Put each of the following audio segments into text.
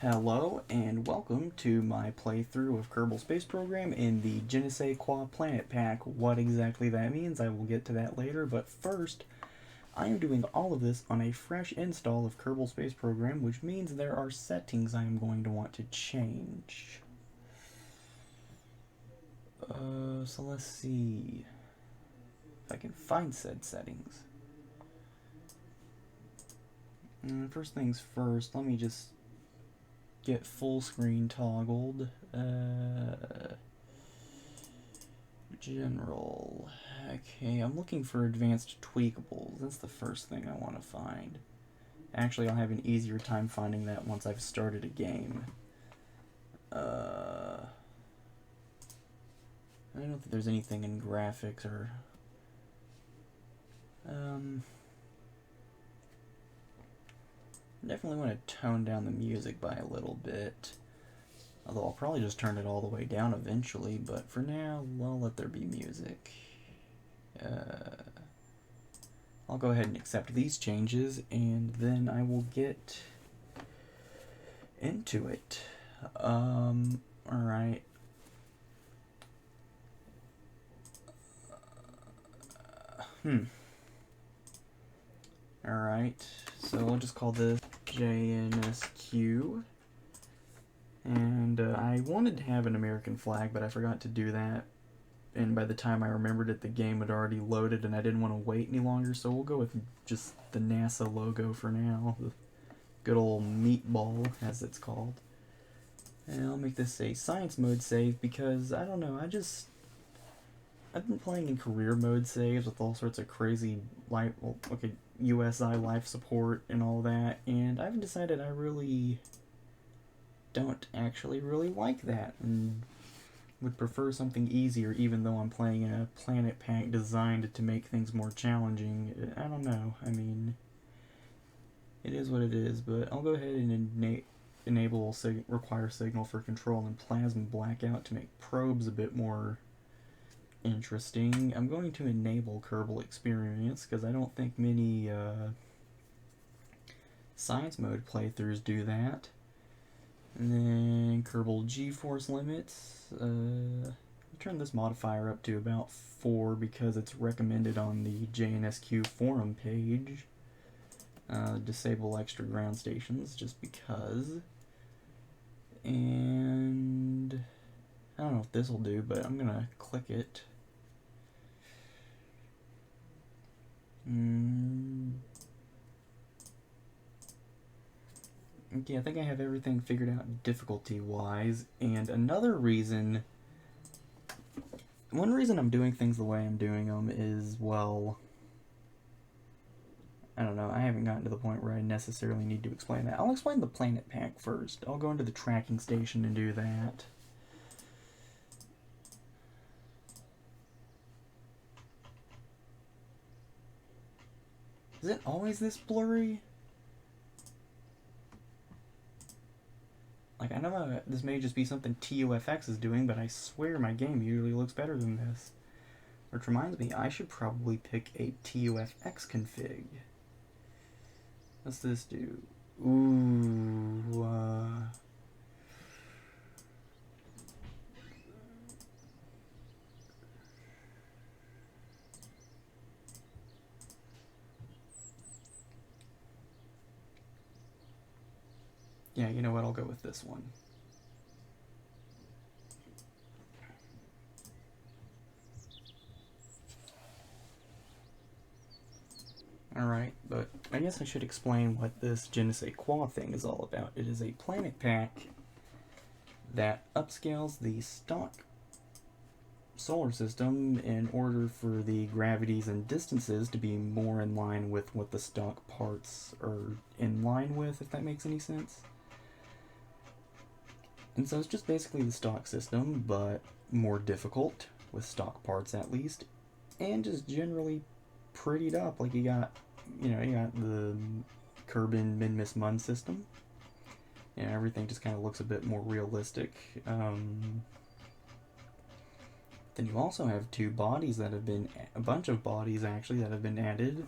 Hello and welcome to my playthrough of Kerbal Space Program in the Je Ne Se Quoi Planet Pack. What exactly that means, I will get to that later, but first, I am doing all of this on a fresh install of Kerbal Space Program, which means there are settings I am going to want to change. So let's see if I can find said settings. First things first, let me just get full screen toggled. General. Okay, I'm looking for advanced tweakables. That's the first thing I want to find. Actually, I'll have an easier time finding that once I've started a game. I don't think there's anything in graphics or... Definitely want to tone down the music by a little bit. Although I'll probably just turn it all the way down eventually, but for now, I'll let there be music. I'll go ahead and accept these changes, and then I will get into it. Alright. Alright, so we'll just call this JNSQ. And I wanted to have an American flag, but I forgot to do that. And by the time I remembered it, the game had already loaded, and I didn't want to wait any longer, so we'll go with just the NASA logo for now. The good old meatball, as it's called. And I'll make this a science mode save because, I don't know, I've been playing in career mode saves with all sorts of crazy USI life support and all that, and I've decided I really don't actually really like that and would prefer something easier, even though I'm playing in a planet pack designed to make things more challenging. I don't know, I mean, it is what it is, but I'll go ahead and enable require signal for control and plasma blackout to make probes a bit more interesting. I'm going to enable Kerbal Experience because I don't think many science mode playthroughs do that. And then Kerbal G-force limits. Turn this modifier up to about 4 because it's recommended on the JNSQ forum page. Disable extra ground stations just because. And I don't know if this will do, but I'm gonna click it. Okay, I think I have everything figured out difficulty-wise, and one reason I'm doing things the way I'm doing them is, well, I don't know, I haven't gotten to the point where I necessarily need to explain that. I'll explain the planet pack first. I'll go into the tracking station and do that. Is it always this blurry? Like, I know this may just be something TUFX is doing, but I swear my game usually looks better than this. Which reminds me, I should probably pick a TUFX config. What's this do? Ooh, yeah, you know what, I'll go with this one. Alright, but I guess I should explain what this Je Ne Se Quoi thing is all about. It is a planet pack that upscales the stock solar system in order for the gravities and distances to be more in line with what the stock parts are in line with, if that makes any sense. And so it's just basically the stock system, but more difficult, with stock parts at least, and just generally prettied up. Like you got the Kerbin Min-Miss Mun system. And everything just kind of looks a bit more realistic. Then you also have a bunch of bodies actually that have been added,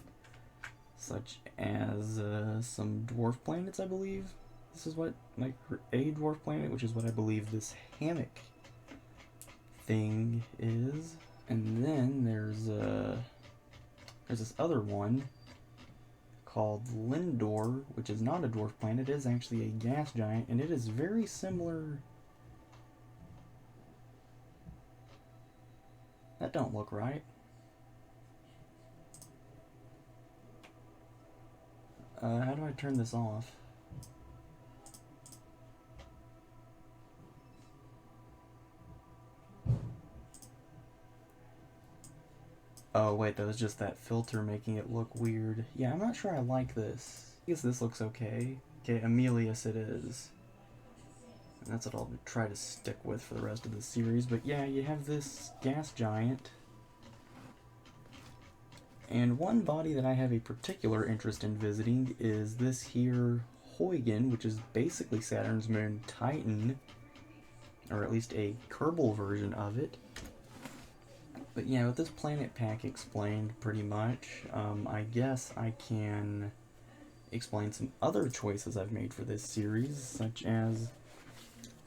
such as some dwarf planets, I believe. this is what, like, a dwarf planet, which is what I believe this hammock thing is. And then there's this other one called Lindor, which is not a dwarf planet. It is actually a gas giant, and it is very similar. That don't look right. How do I turn this off? Oh wait, that was just that filter making it look weird. Yeah, I'm not sure I like this. I guess this looks okay. Okay, Amelius it is. And that's what I'll try to stick with for the rest of the series. But yeah, you have this gas giant. And one body that I have a particular interest in visiting is this here Huygens, which is basically Saturn's moon Titan. Or at least a Kerbal version of it. But yeah, with this planet pack explained pretty much, I guess I can explain some other choices I've made for this series, such as,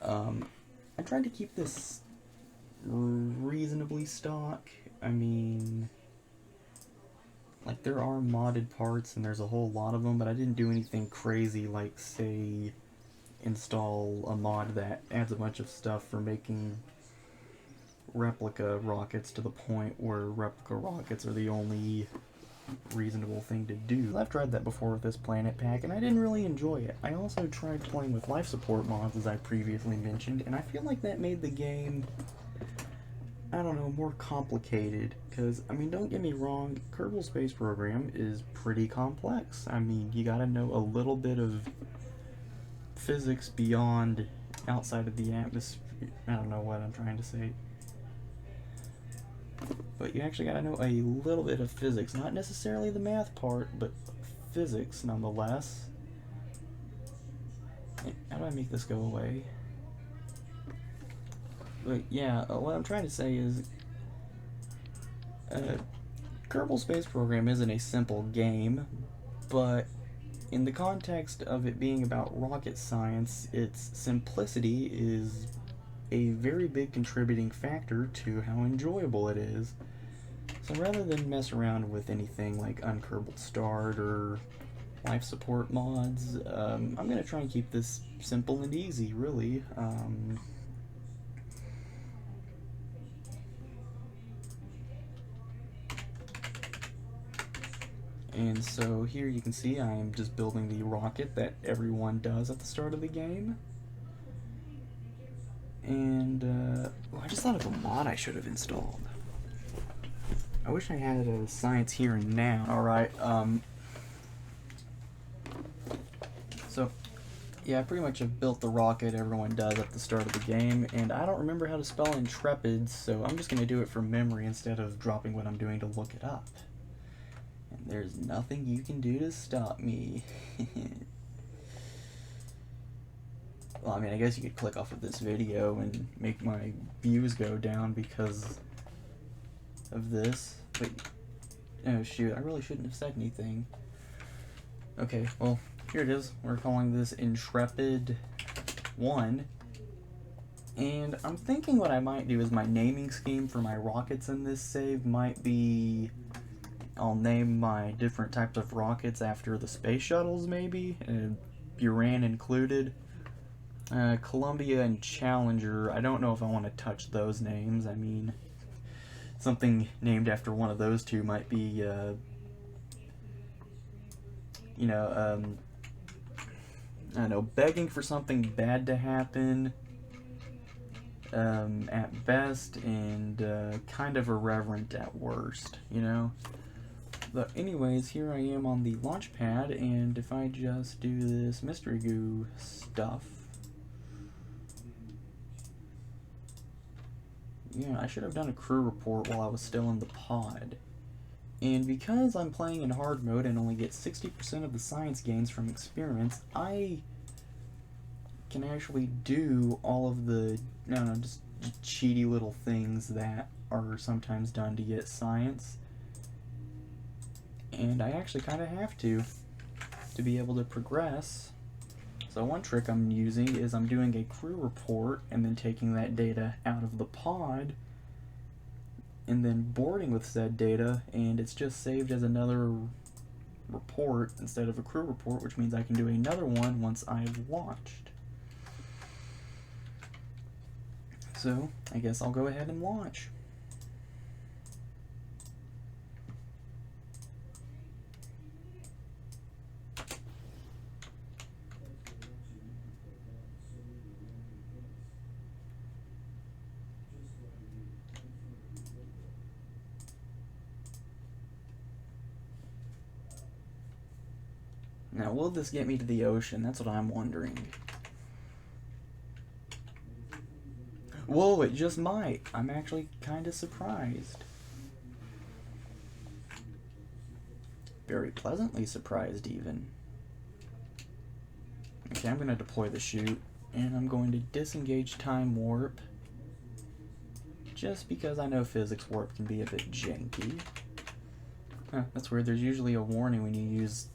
I tried to keep this reasonably stock. I mean, like, there are modded parts and there's a whole lot of them, but I didn't do anything crazy like, say, install a mod that adds a bunch of stuff for making replica rockets to the point where replica rockets are the only reasonable thing to do. I've tried that before with this planet pack, and I didn't really enjoy it. I also tried playing with life support mods, as I previously mentioned, and I feel like that made the game, I don't know, more complicated. Because, I mean, don't get me wrong, Kerbal Space Program is pretty complex. I mean, you gotta know a little bit of physics beyond, outside of the atmosphere. I don't know what I'm trying to say. But you actually gotta know a little bit of physics. Not necessarily the math part, but physics nonetheless. How do I make this go away? But yeah, what I'm trying to say is, Kerbal Space Program isn't a simple game, but in the context of it being about rocket science, its simplicity is a very big contributing factor to how enjoyable it is. So rather than mess around with anything like Unkerbal Start or life support mods, I'm going to try and keep this simple and easy, really. And so here you can see I am just building the rocket that everyone does at the start of the game. And, oh, I just thought of a mod I should have installed. I wish I had a science here and now. Alright, so, yeah, I pretty much have built the rocket everyone does at the start of the game, and I don't remember how to spell intrepid, so I'm just going to do it from memory instead of dropping what I'm doing to look it up. And there's nothing you can do to stop me. Well, I mean, I guess you could click off of this video and make my views go down because of this, but, oh shoot, I really shouldn't have said anything. Okay, well, here it is. We're calling this Intrepid 1, and I'm thinking what I might do is my naming scheme for my rockets in this save might be, I'll name my different types of rockets after the space shuttles, maybe, Buran included. Columbia and Challenger, I don't know if I want to touch those names. I mean, something named after one of those two might be, I don't know, begging for something bad to happen, at best, and, kind of irreverent at worst, you know? But anyways, here I am on the launch pad, and if I just do this mystery goo stuff, yeah, I should have done a crew report while I was still in the pod. And because I'm playing in hard mode and only get 60% of the science gains from experiments, I can actually do all of the, I don't know, just cheaty little things that are sometimes done to get science. And I actually kind of have to be able to progress. So one trick I'm using is I'm doing a crew report and then taking that data out of the pod and then boarding with said data, and it's just saved as another report instead of a crew report, which means I can do another one once I've launched. So I guess I'll go ahead and launch. Now, will this get me to the ocean? That's what I'm wondering. Whoa, it just might. I'm actually kind of surprised. Very pleasantly surprised, even. Okay, I'm going to deploy the chute, and I'm going to disengage time warp, just because I know physics warp can be a bit janky. Huh, that's weird. There's usually a warning when you use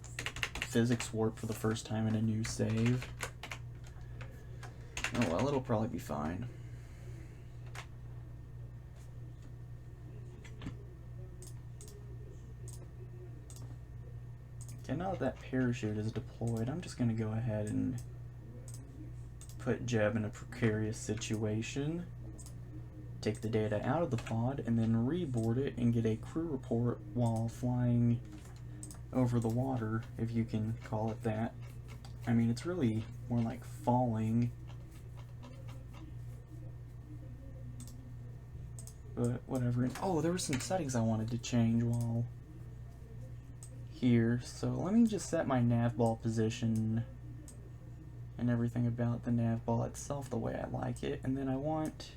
physics warp for the first time in a new save. Oh well, it'll probably be fine. Okay, now that parachute is deployed, I'm just going to go ahead and put Jeb in a precarious situation, take the data out of the pod, and then reboard it and get a crew report while flying over the water, if you can call it that. I mean, it's really more like falling, but whatever. Oh, there were some settings I wanted to change while here, so let me just set my nav ball position and everything about the nav ball itself the way I like it, and then I want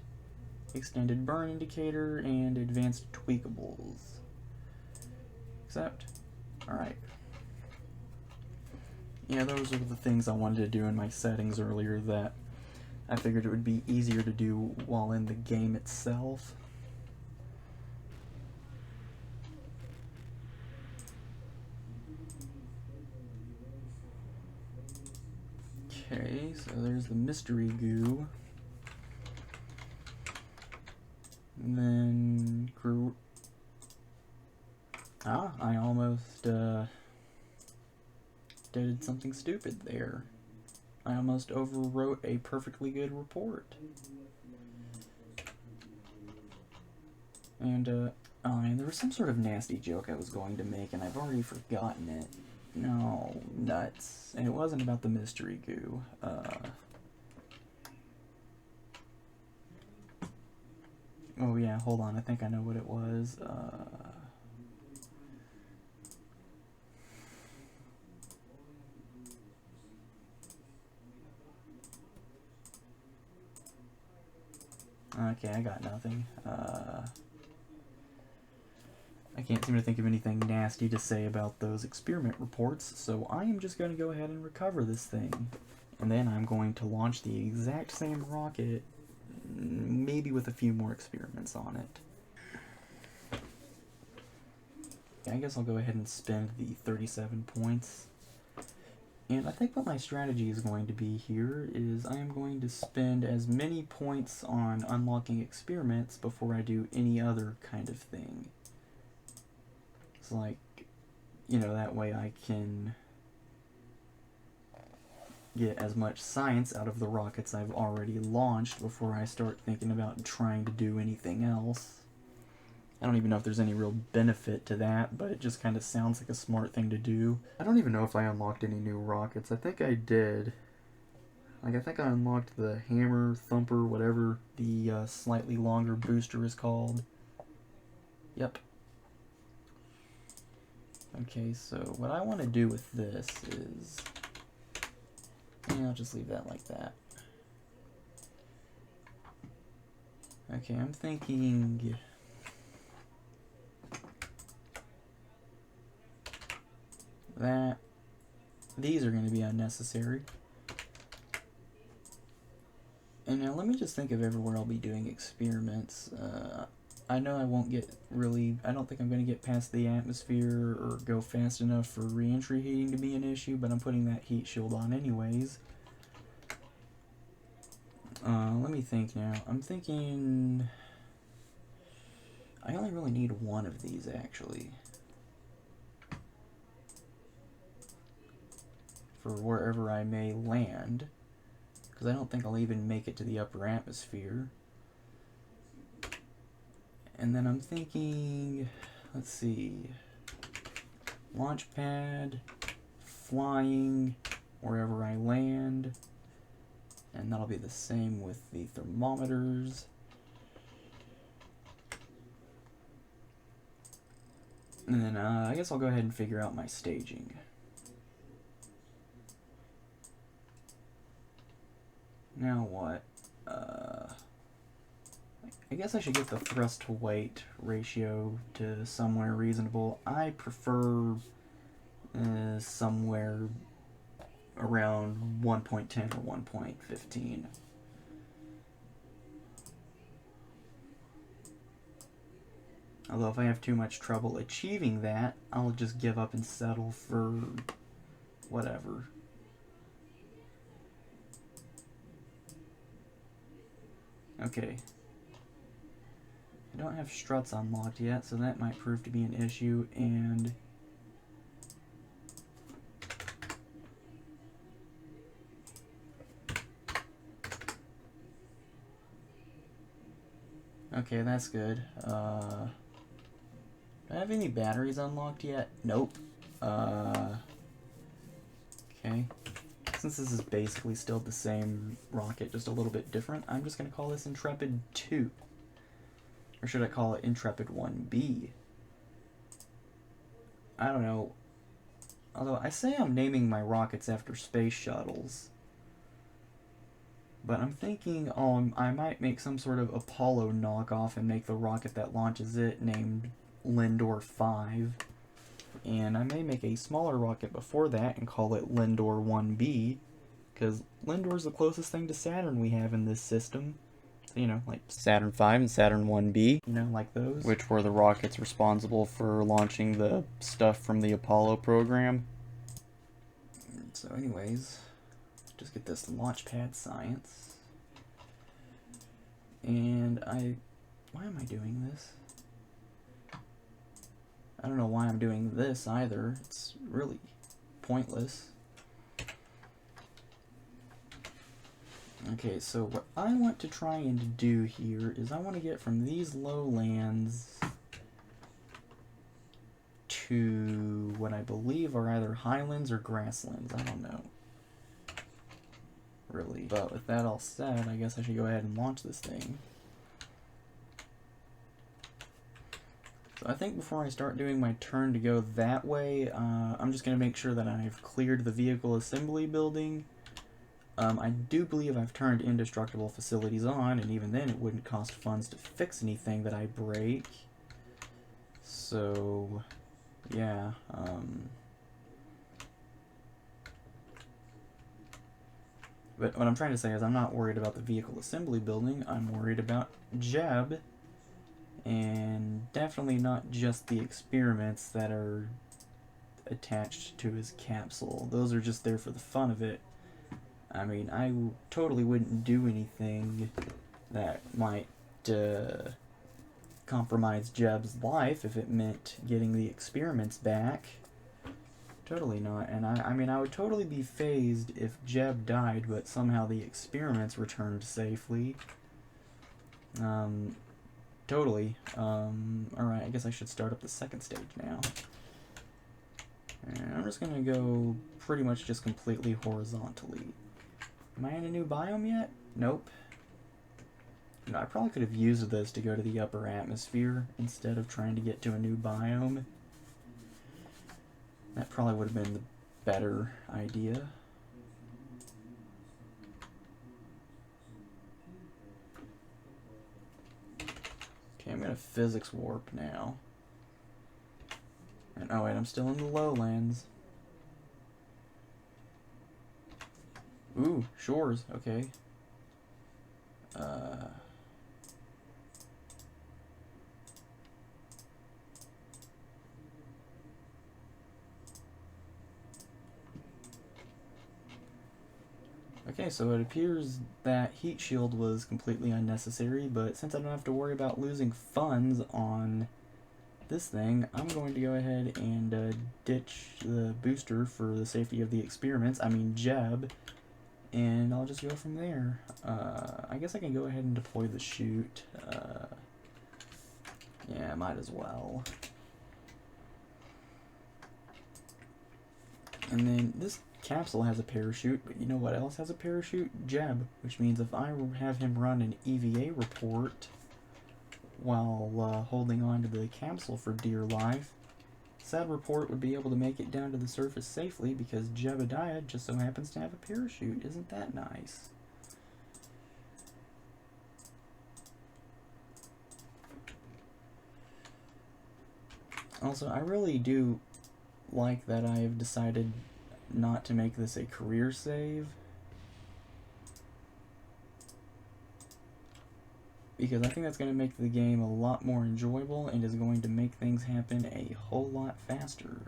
extended burn indicator and advanced tweakables. Accept. Alright. Yeah, those are the things I wanted to do in my settings earlier that I figured it would be easier to do while in the game itself. Okay, so there's the mystery goo. And then crew. Ah, I almost did something stupid there. I almost overwrote a perfectly good report. And, oh man, there was some sort of nasty joke I was going to make, and I've already forgotten it. No, nuts. And it wasn't about the mystery goo. Oh yeah, hold on, I think I know what it was. Okay, I got nothing. I can't seem to think of anything nasty to say about those experiment reports, so I am just going to go ahead and recover this thing. And then I'm going to launch the exact same rocket, maybe with a few more experiments on it. I guess I'll go ahead and spend the 37 points. And I think what my strategy is going to be here is I am going to spend as many points on unlocking experiments before I do any other kind of thing. It's like, you know, that way I can get as much science out of the rockets I've already launched before I start thinking about trying to do anything else. I don't even know if there's any real benefit to that, but it just kind of sounds like a smart thing to do. I don't even know if I unlocked any new rockets. I think I did. Like, I think I unlocked the Hammer, Thumper, whatever the slightly longer booster is called. Yep. Okay, so what I want to do with this is... yeah, I'll just leave that like that. Okay, I'm thinking... that these are going to be unnecessary. And now let me just think of everywhere I'll be doing experiments. I know I won't get really, I don't think I'm going to get past the atmosphere or go fast enough for re-entry heating to be an issue, but I'm putting that heat shield on anyways. Let me think now. I'm thinking I only really need one of these, actually, for wherever I may land, because I don't think I'll even make it to the upper atmosphere. And then I'm thinking, let's see, launch pad, flying wherever I land, and that'll be the same with the thermometers. And then I guess I'll go ahead and figure out my staging. Now what? I guess I should get the thrust to weight ratio to somewhere reasonable. I prefer somewhere around 1.10 or 1.15. Although if I have too much trouble achieving that, I'll just give up and settle for whatever. Okay. I don't have struts unlocked yet, so that might prove to be an issue, and okay, that's good. Do I have any batteries unlocked yet? Nope. Okay. Since this is basically still the same rocket, just a little bit different, I'm just going to call this Intrepid 2. Or should I call it Intrepid 1B? I don't know. Although I say I'm naming my rockets after space shuttles. But I'm thinking I might make some sort of Apollo knockoff and make the rocket that launches it named Lindor 5. And I may make a smaller rocket before that and call it Lindor 1B, because Lindor's the closest thing to Saturn we have in this system. You know, like Saturn V and Saturn 1B, you know, like those, which were the rockets responsible for launching the stuff from the Apollo program. So anyways, just get this launch pad science. And why am I doing this? I don't know why I'm doing this either. It's really pointless. Okay, so what I want to try and do here is I want to get from these lowlands to what I believe are either highlands or grasslands. I don't know, really. But with that all said, I guess I should go ahead and launch this thing. So I think before I start doing my turn to go that way, I'm just going to make sure that I've cleared the vehicle assembly building. I do believe I've turned indestructible facilities on, and even then it wouldn't cost funds to fix anything that I break. So, yeah. But what I'm trying to say is I'm not worried about the vehicle assembly building, I'm worried about Jeb, and definitely not just the experiments that are attached to his capsule. Those are just there for the fun of it. I mean, I totally wouldn't do anything that might compromise Jeb's life if it meant getting the experiments back. Totally not. And I mean, I would totally be fazed if Jeb died, but somehow the experiments returned safely. Totally. Alright, I guess I should start up the second stage now. And I'm just gonna go pretty much just completely horizontally. Am I in a new biome yet? Nope. You know, I probably could have used this to go to the upper atmosphere instead of trying to get to a new biome. That probably would have been the better idea. Okay, I'm gonna physics warp now. And oh wait, I'm still in the lowlands. Ooh, shores, okay. Okay, so it appears that heat shield was completely unnecessary, but since I don't have to worry about losing funds on this thing, I'm going to go ahead and ditch the booster for the safety of the experiments, Jeb, and I'll just go from there. I guess I can go ahead and deploy the chute. Yeah, might as well. And then this capsule has a parachute, but you know what else has a parachute? Jeb, which means if I have him run an EVA report while holding on to the capsule for dear life, said report would be able to make it down to the surface safely because Jebediah just so happens to have a parachute. Isn't that nice? Also, I really do like that I have decided not to make this a career save, because I think that's going to make the game a lot more enjoyable and is going to make things happen a whole lot faster.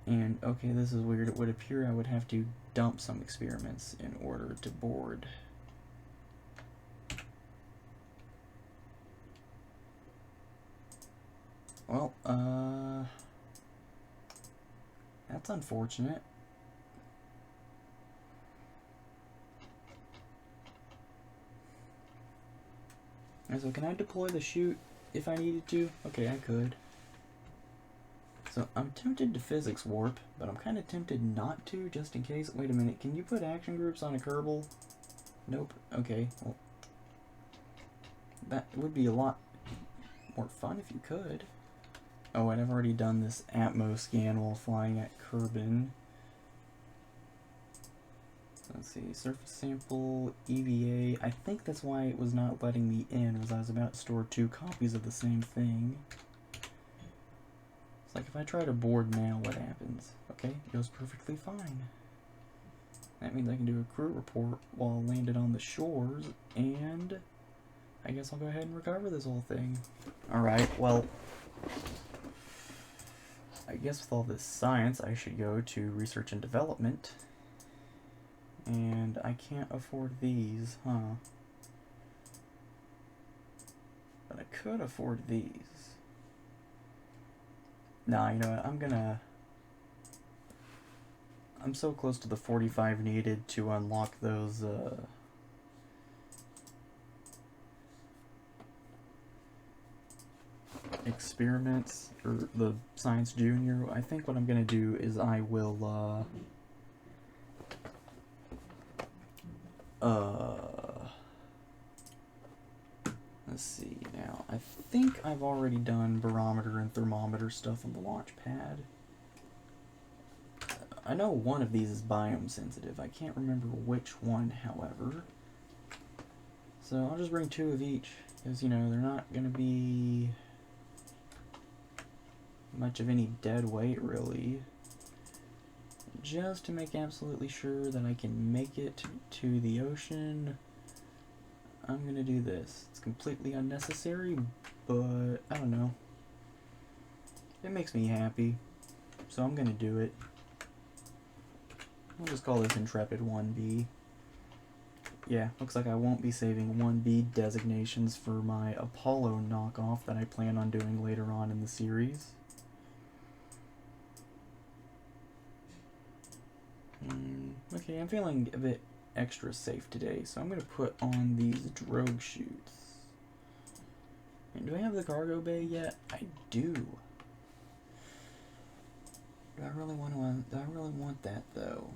And, okay, this is weird. It would appear I would have to dump some experiments in order to board. Well, that's unfortunate. And so can I deploy the chute if I needed to? Okay, I could. So I'm tempted to physics warp, but I'm kind of tempted not to, just in case. Wait a minute, can you put action groups on a Kerbal? Nope. Okay, well, that would be a lot more fun if you could. Oh, and I've already done this Atmos scan while flying at Kerbin. Let's see, surface sample, EVA. I think that's why it was not letting me in, was I was about to store 2 copies of the same thing. It's like if I try to board now, what happens? Okay, it goes perfectly fine. That means I can do a crew report while landed on the shores, and I guess I'll go ahead and recover this whole thing. Alright, well, I guess with all this science, I should go to research and development. And I can't afford these, huh? But I could afford these. Nah, you know what, I'm so close to the 45 needed to unlock those, experiments, or the Science Junior. I think what I'm gonna do is I will, let's see now. I think I've already done barometer and thermometer stuff on the launch pad. I know one of these is biome sensitive. I can't remember which one, however. So I'll just bring 2 of each, because, you know, they're not going to be much of any dead weight, really. Just to make absolutely sure that I can make it to the ocean, I'm going to do this. It's completely unnecessary, but I don't know. It makes me happy, so I'm going to do it. I'll just call this Intrepid 1B. Yeah, looks like I won't be saving 1B designations for my Apollo knockoff that I plan on doing later on in the series. Okay, I'm feeling a bit extra safe today, so I'm going to put on these drogue chutes. And do I have the cargo bay yet? I do. Do I really want that though?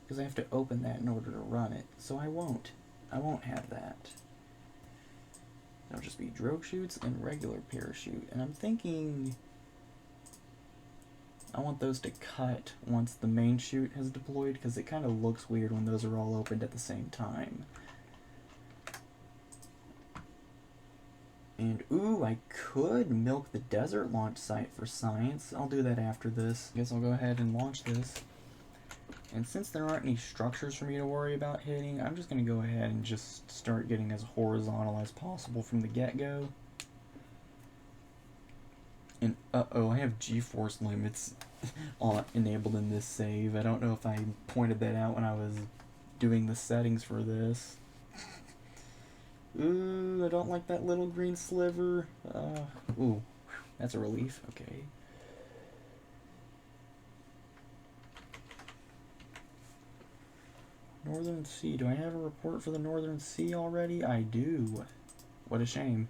Because I have to open that in order to run it, so I won't have that. It'll just be drogue chutes and regular parachute, and I'm thinking I want those to cut once the main chute has deployed, because it kind of looks weird when those are all opened at the same time. And, ooh, I could milk the desert launch site for science. I'll do that after this. I guess I'll go ahead and launch this. And since there aren't any structures for me to worry about hitting, I'm just going to go ahead and just start getting as horizontal as possible from the get-go. And, uh-oh, I have G-force limits enabled in this save. I don't know if I pointed that out when I was doing the settings for this. Ooh, I don't like that little green sliver. Ooh, that's a relief. Okay. Northern Sea. Do I have a report for the Northern Sea already? I do. What a shame.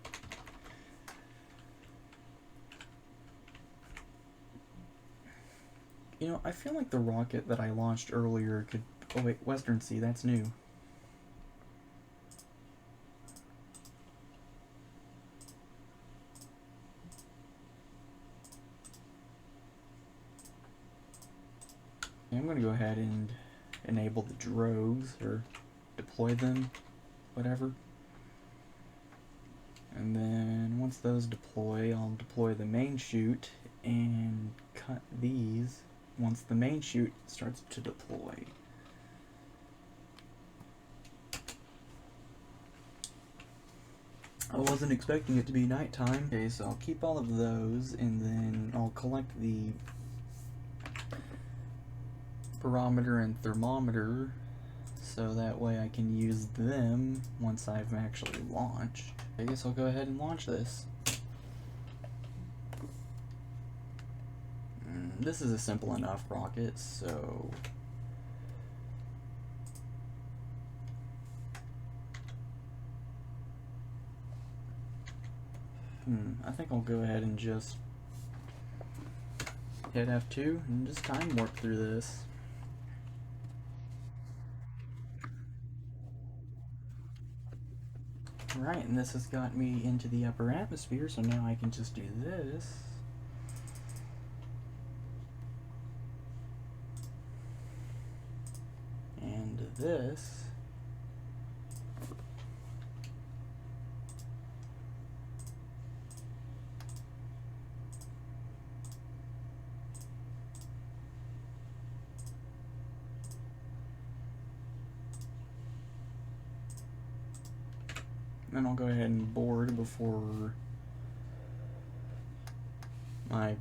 You know, I feel like the rocket that I launched earlier could... Oh wait, Western Sea, that's new. I'm going to go ahead and enable the drogues, or deploy them, whatever. And then once those deploy, I'll deploy the main chute and cut these once the main chute starts to deploy. I wasn't expecting it to be nighttime. Okay, so I'll keep all of those, and then I'll collect the barometer and thermometer so that way I can use them once I've actually launched. I guess I'll go ahead and launch this. This is a simple enough rocket, so I think I'll go ahead and just hit F2 and just time warp through this. Right, and this has got me into the upper atmosphere, so now I can just do this. And this. Then I'll go ahead and board before my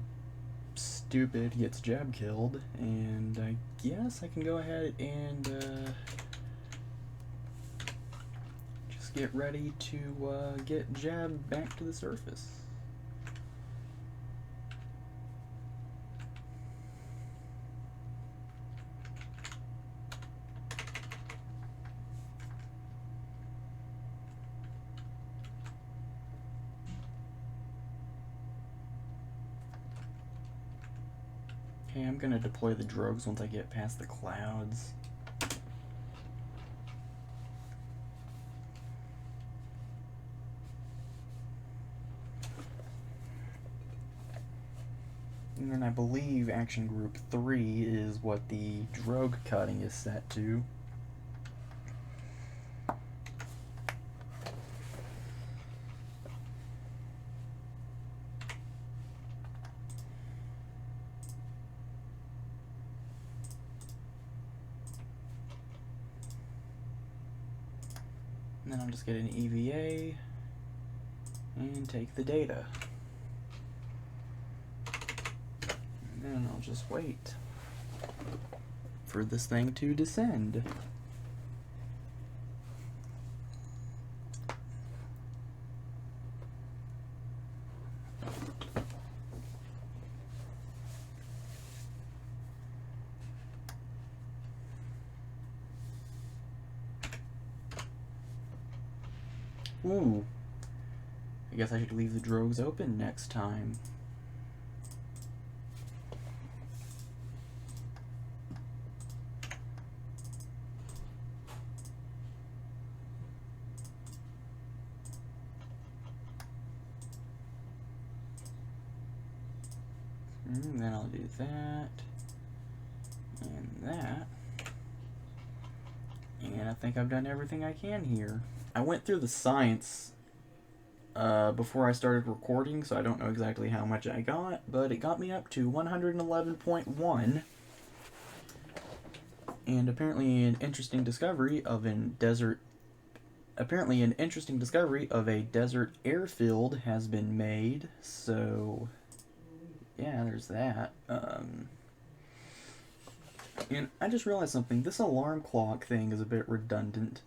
stupid gets jab killed, and I guess I can go ahead and just get ready to get jab back to the surface. Okay, I'm gonna deploy the drogues once I get past the clouds. And then I believe Action Group 3 is what the drogue cutting is set to. And then I'll just get an EVA and take the data. And then I'll just wait for this thing to descend. Ooh, I guess I should leave the drogues open next time. And then I'll do that, and that. And I think I've done everything I can here. I went through the science before I started recording, so I don't know exactly how much I got, but it got me up to 111.1. And apparently an interesting discovery of a desert airfield has been made, so yeah, there's that. And I just realized something. This alarm clock thing is a bit redundant.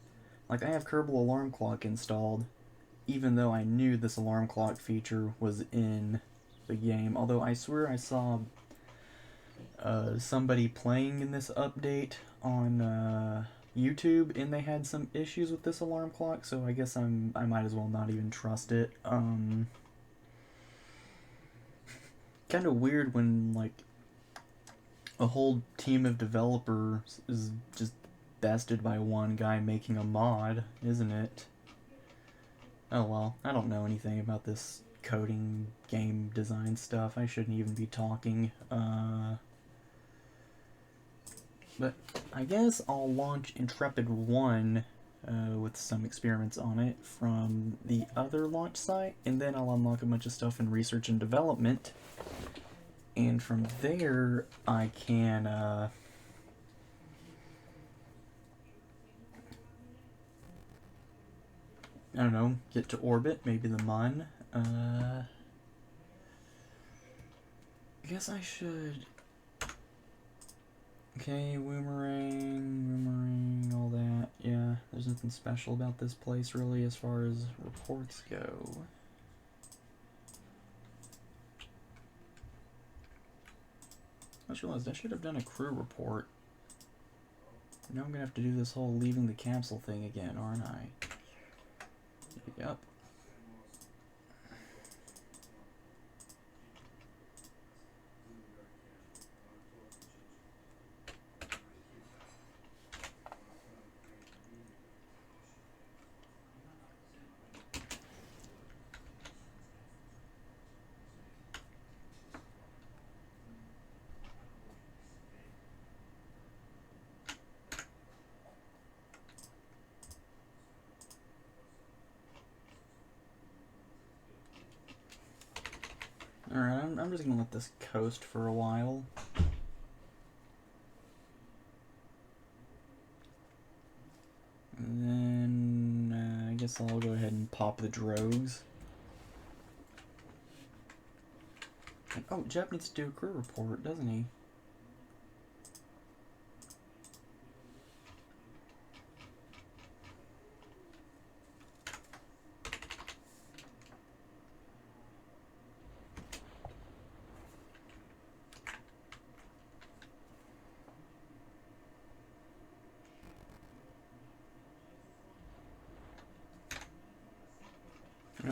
Like, I have Kerbal Alarm Clock installed, even though I knew this alarm clock feature was in the game. Although I swear I saw somebody playing in this update on YouTube, and they had some issues with this alarm clock, so I guess I might as well not even trust it. Kind of weird when, like, a whole team of developers is just bested by one guy making a mod, isn't it? Oh well, I don't know anything about this coding game design stuff. I shouldn't even be talking. But I guess I'll launch Intrepid 1 with some experiments on it from the other launch site, and then I'll unlock a bunch of stuff in research and development. And from there, I can I don't know, get to orbit, maybe the Mun. I guess I should. Okay, Woomerang, all that. Yeah, there's nothing special about this place really as far as reports go. I just realized I should have done a crew report. Now I'm gonna have to do this whole leaving the capsule thing again, aren't I? Yep. Alright, I'm just gonna let this coast for a while. And then I guess I'll go ahead and pop the drogues. Oh, Jeb needs to do a crew report, doesn't he?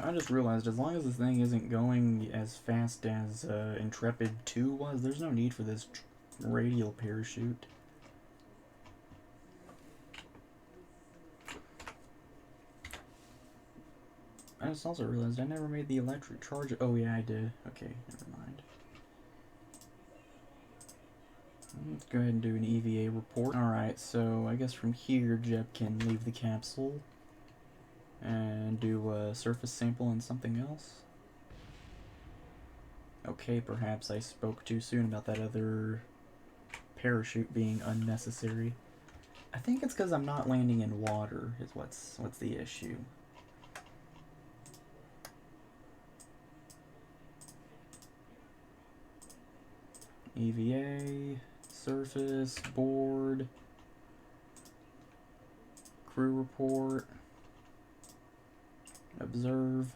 I just realized as long as this thing isn't going as fast as Intrepid 2 was, there's no need for this radial parachute. I just also realized I never made the electric charge. Oh yeah, I did. Okay, never mind. Let's go ahead and do an EVA report. Alright, so I guess from here Jeb can leave the capsule and do a surface sample and something else. Okay, perhaps I spoke too soon about that other parachute being unnecessary. I think it's because I'm not landing in water is what's the issue. EVA, surface, board, crew report, observe.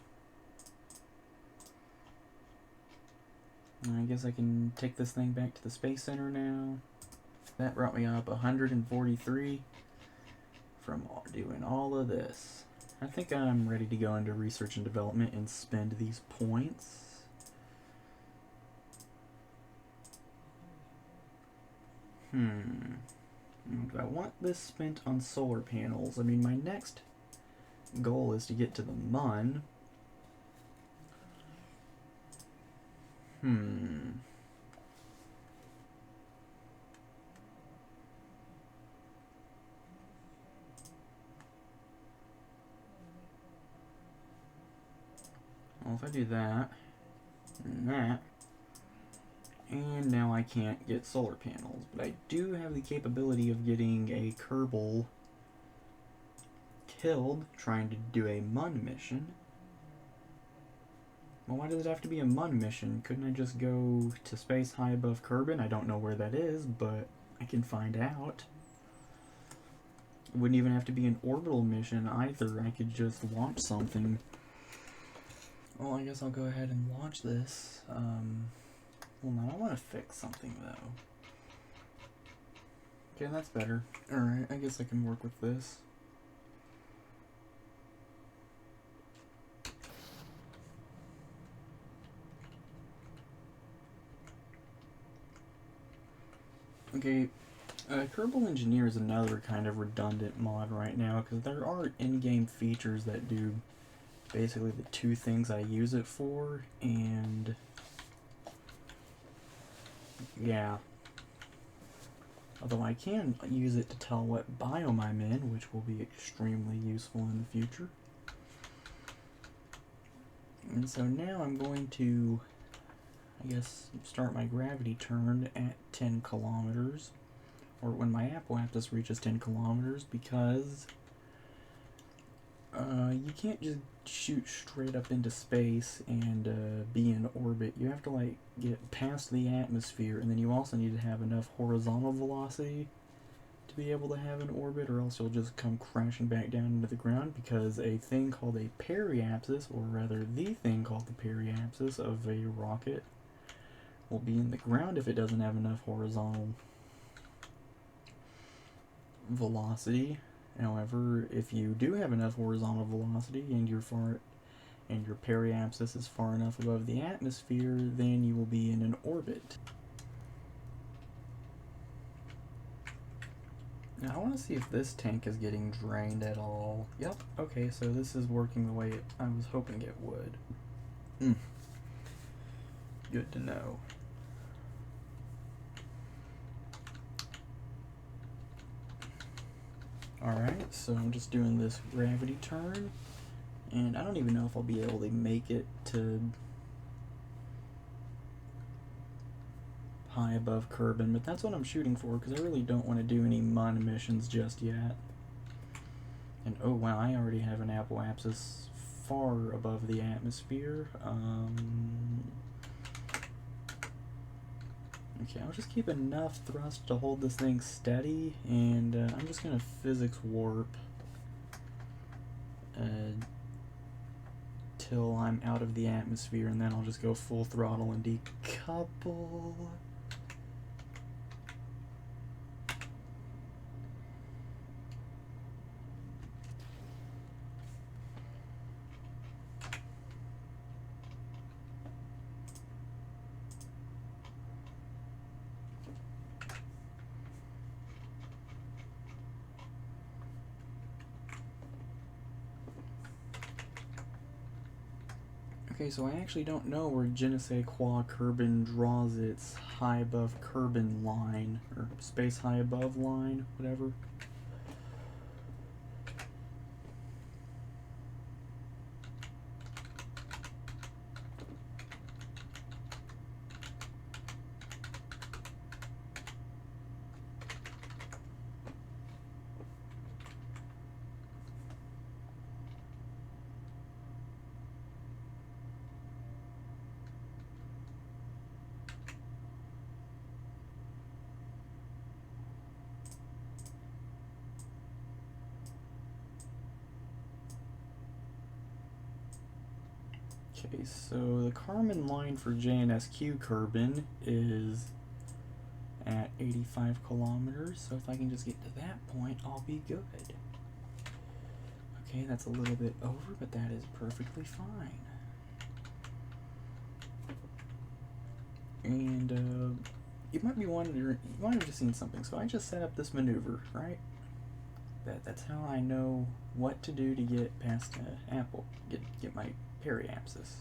I guess I can take this thing back to the Space Center now. That brought me up 143 from doing all of this. I think I'm ready to go into research and development and spend these points. Do I want this spent on solar panels? I mean, my next goal is to get to the Mun. Well, if I do that, and that, and now I can't get solar panels, but I do have the capability of getting a Kerbal killed trying to do a Mun mission. Well, why does it have to be a Mun mission? Couldn't I just go to space high above Kerbin? I don't know where that is, but I can find out. It wouldn't even have to be an orbital mission either. I could just launch something. Well, I guess I'll go ahead and launch this. Well, no, I want to fix something though. Okay, that's better. Alright, I guess I can work with this. Okay, Kerbal Engineer is another kind of redundant mod right now, because there are in-game features that do basically the two things I use it for, and yeah. Although I can use it to tell what biome I'm in, which will be extremely useful in the future. And so now I'm going to, I guess, start my gravity turn at 10 kilometers, or when my apoapsis reaches 10 kilometers, because you can't just shoot straight up into space and be in orbit. You have to like get past the atmosphere, and then you also need to have enough horizontal velocity to be able to have an orbit, or else you'll just come crashing back down into the ground, because a thing called a periapsis, or rather the thing called the periapsis of a rocket, will be in the ground if it doesn't have enough horizontal velocity. However, if you do have enough horizontal velocity and your periapsis is far enough above the atmosphere, then you will be in an orbit. Now I want to see if this tank is getting drained at all. Yep, okay, so this is working the way I was hoping it would. Good to know. Alright, so I'm just doing this gravity turn, and I don't even know if I'll be able to make it to high above Kerbin, but that's what I'm shooting for, because I really don't want to do any MUN missions just yet. And oh wow, I already have an apoapsis far above the atmosphere. Okay, I'll just keep enough thrust to hold this thing steady, and I'm just going to physics warp till I'm out of the atmosphere, and then I'll just go full throttle and decouple. Okay, so I actually don't know where Je Ne Se Quoi Kerbin draws its high above Kerbin line, or space high above line, whatever. Okay, so the Kármán line for JNSQ Kerbin is at 85 kilometers, so if I can just get to that point, I'll be good. Okay, that's a little bit over, but that is perfectly fine. And you might be wondering, you might have just seen something, so I just set up this maneuver, right? That's how I know what to do to get past get my periapsis.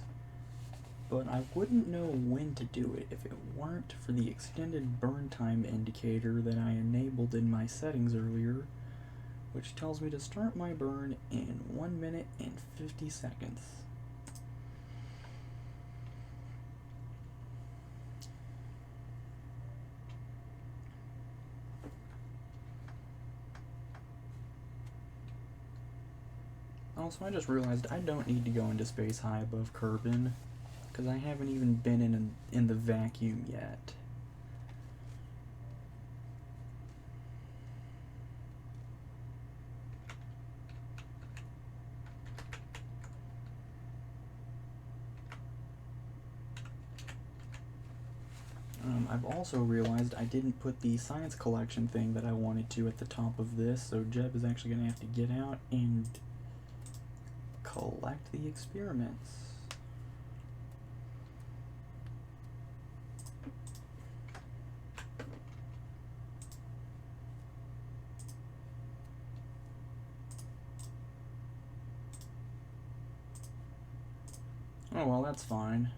But I wouldn't know when to do it if it weren't for the extended burn time indicator that I enabled in my settings earlier, which tells me to start my burn in 1 minute and 50 seconds. Also, I just realized I don't need to go into space high above Kerbin, because I haven't even been in the vacuum yet. I've also realized I didn't put the science collection thing that I wanted to at the top of this, so Jeb is actually going to have to get out and collect the experiments. Oh, well, that's fine.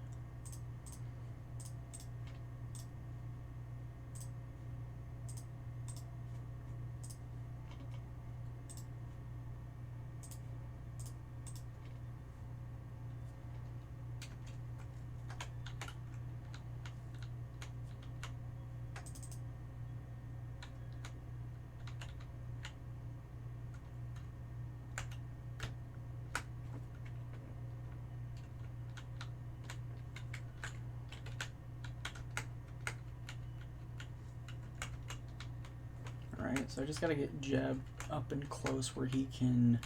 Alright, so I just gotta get Jeb up and close where he can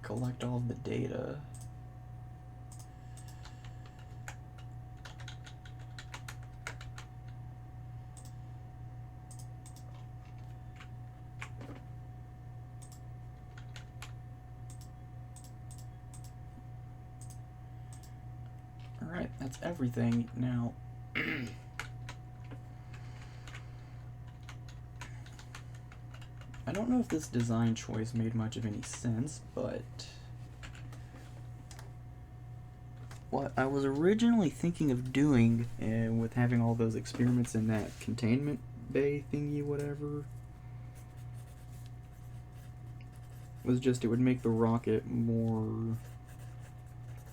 collect all of the data. Alright, that's everything. Now, I don't know if this design choice made much of any sense, but what I was originally thinking of doing with having all those experiments in that containment bay thingy, whatever, was just it would make the rocket more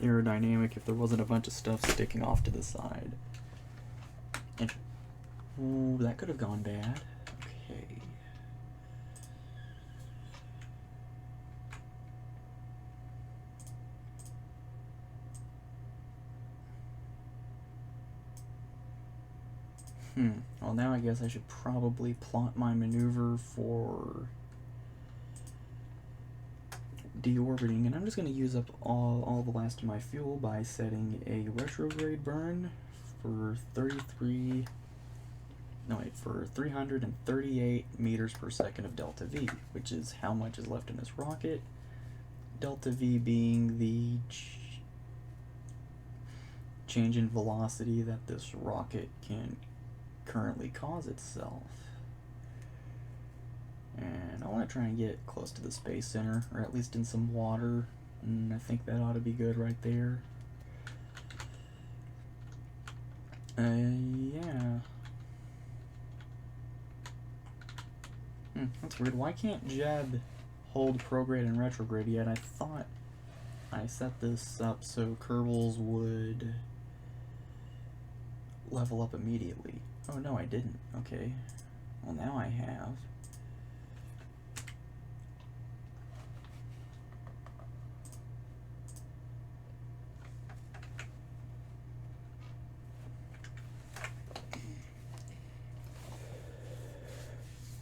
aerodynamic if there wasn't a bunch of stuff sticking off to the side. And, ooh, that could have gone bad. Okay. Well, now I guess I should probably plot my maneuver for deorbiting, and I'm just going to use up all the last of my fuel by setting a retrograde burn for 338 meters per second of delta V, which is how much is left in this rocket. Delta V being the change in velocity that this rocket can currently cause itself. And I want to try and get close to the Space Center, or at least in some water, and I think that ought to be good right there. Yeah. That's weird. Why can't Jeb hold prograde and retrograde yet? I thought I set this up so Kerbals would level up immediately. Oh no, I didn't. Okay. Well, now I have.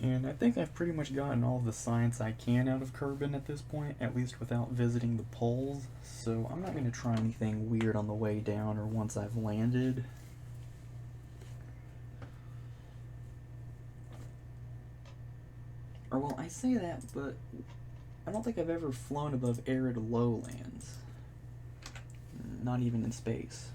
And I think I've pretty much gotten all the science I can out of Kerbin at this point, at least without visiting the poles, so I'm not going to try anything weird on the way down or once I've landed. Or, well, I say that, but I don't think I've ever flown above arid lowlands. Not even in space.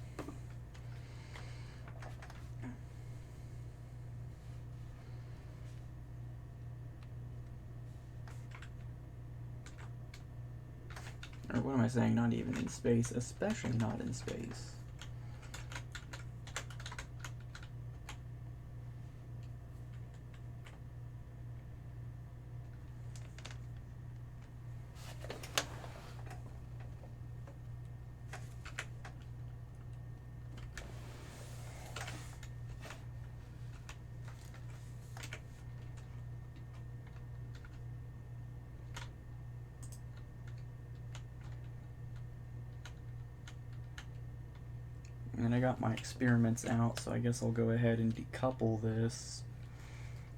Or what am I saying? Not even in space, especially not in space. And I got my experiments out, so I guess I'll go ahead and decouple this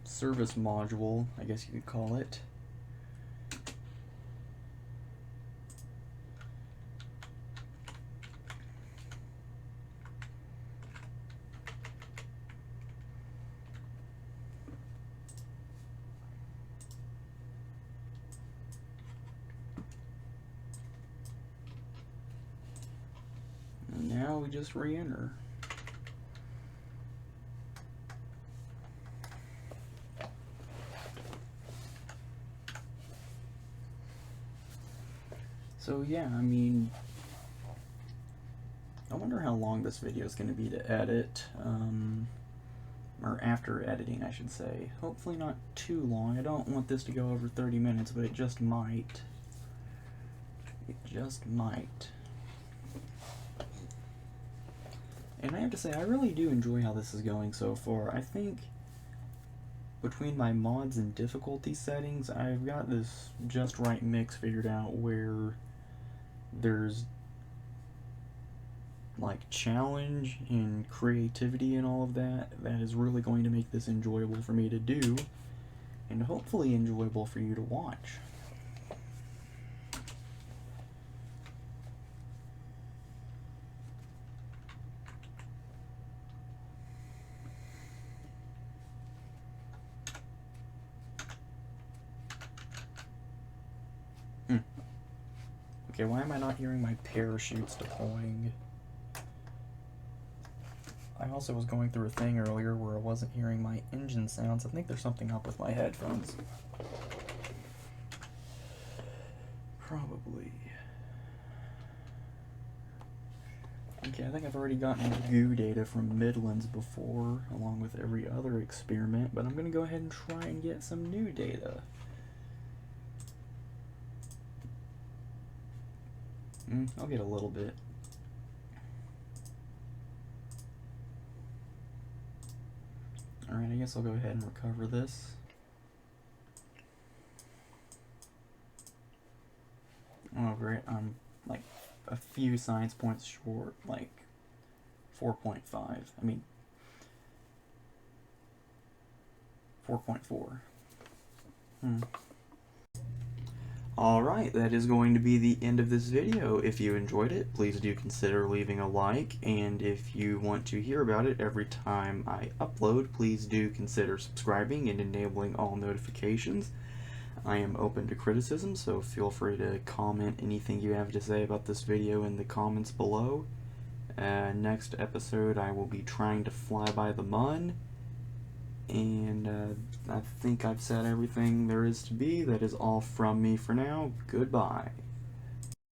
service module, I guess you could call it. now we just re-enter. So yeah, I mean, I wonder how long this video is going to be to edit, or after editing, I should say. Hopefully not too long. I don't want this to go over 30 minutes, but it just might. It just might. And I have to say, I really do enjoy how this is going so far. I think between my mods and difficulty settings, I've got this just right mix figured out where there's like challenge and creativity and all of that is really going to make this enjoyable for me to do, and hopefully enjoyable for you to watch. Okay, why am I not hearing my parachutes deploying? I also was going through a thing earlier where I wasn't hearing my engine sounds. I think there's something up with my headphones. Probably. Okay, I think I've already gotten the goo data from Midlands before, along with every other experiment, but I'm going to go ahead and try and get some new data. I'll get a little bit. Alright, I guess I'll go ahead and recover this. Oh great, I'm like a few science points short, like 4.5. I mean 4.4. Alright, that is going to be the end of this video. If you enjoyed it, please do consider leaving a like, and if you want to hear about it every time I upload, please do consider subscribing and enabling all notifications. I am open to criticism, so feel free to comment anything you have to say about this video in the comments below. Next episode I will be trying to fly by the mun, and I think I've said everything there is to be. That is all from me for now. Goodbye.